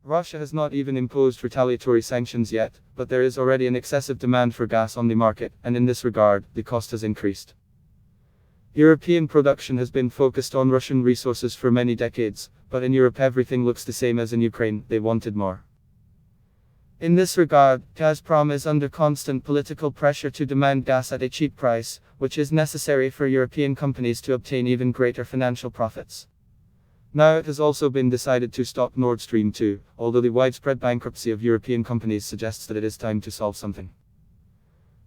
Russia has not even imposed retaliatory sanctions yet, but there is already an excessive demand for gas on the market, and in this regard, the cost has increased. European production has been focused on Russian resources for many decades, but in Europe everything looks the same as in Ukraine. They wanted more. In this regard, Gazprom is under constant political pressure to demand gas at a cheap price, which is necessary for European companies to obtain even greater financial profits. Now it has also been decided to stop Nord Stream 2, although the widespread bankruptcy of European companies suggests that it is time to solve something.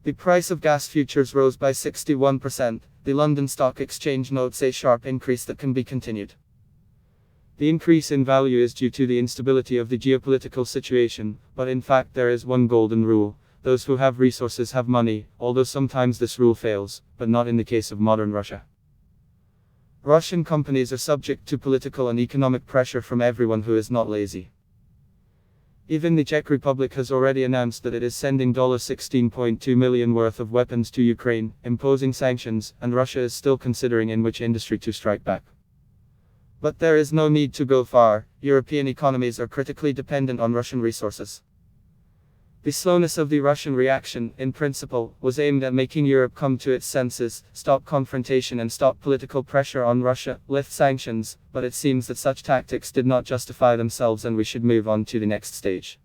The price of gas futures rose by 61%. The London Stock Exchange notes a sharp increase that can be continued. The increase in value is due to the instability of the geopolitical situation, but in fact there is one golden rule: those who have resources have money, although sometimes this rule fails, but not in the case of modern Russia. Russian companies are subject to political and economic pressure from everyone who is not lazy. Even the Czech Republic has already announced that it is sending $16.2 million worth of weapons to Ukraine, imposing sanctions, and Russia is still considering in which industry to strike back. But there is no need to go far. European economies are critically dependent on Russian resources. The slowness of the Russian reaction, in principle, was aimed at making Europe come to its senses, stop confrontation and stop political pressure on Russia, lift sanctions, but it seems that such tactics did not justify themselves and we should move on to the next stage.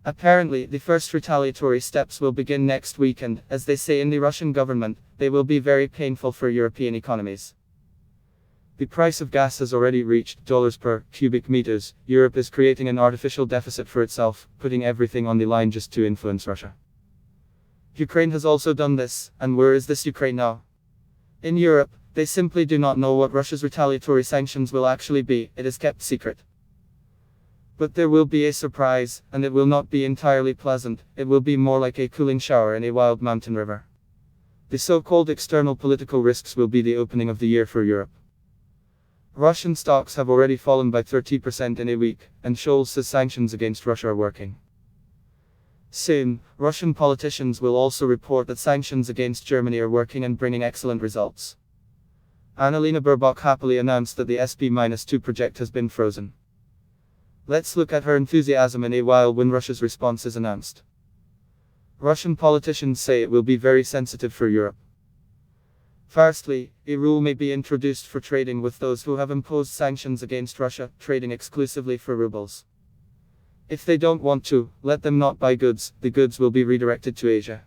Apparently, the first retaliatory steps will begin next week and, as they say in the Russian government, they will be very painful for European economies. The price of gas has already reached $1 per cubic meters. Europe is creating an artificial deficit for itself, putting everything on the line just to influence Russia. Ukraine has also done this, and where is this Ukraine now? In Europe, they simply do not know what Russia's retaliatory sanctions will actually be. It is kept secret. But there will be a surprise, and it will not be entirely pleasant. It will be more like a cooling shower in a wild mountain river. The so-called external political risks will be the opening of the year for Europe. Russian stocks have already fallen by 30% in a week, and Scholz says sanctions against Russia are working. Soon, Russian politicians will also report that sanctions against Germany are working and bringing excellent results. Annalena Baerbock happily announced that the SP-2 project has been frozen. Let's look at her enthusiasm in a while when Russia's response is announced. Russian politicians say it will be very sensitive for Europe. Firstly, a rule may be introduced for trading with those who have imposed sanctions against Russia, trading exclusively for rubles. If they don't want to, let them not buy goods, the goods will be redirected to Asia.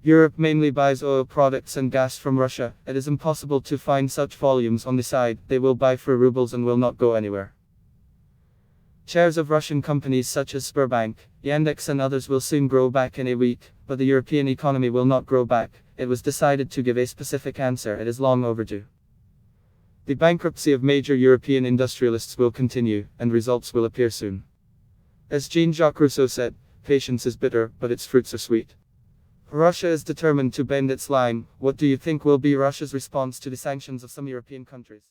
Europe mainly buys oil products and gas from Russia. It is impossible to find such volumes on the side. They will buy for rubles and will not go anywhere. Shares of Russian companies such as Sberbank, Yandex and others will soon grow back in a week, but the European economy will not grow back. It was decided to give a specific answer. It is long overdue. The bankruptcy of major European industrialists will continue, and results will appear soon. As JeanJacques Russo said, patience is bitter, but its fruits are sweet. Russia is determined to bend its line. What do you think will be Russia's response to the sanctions of some European countries?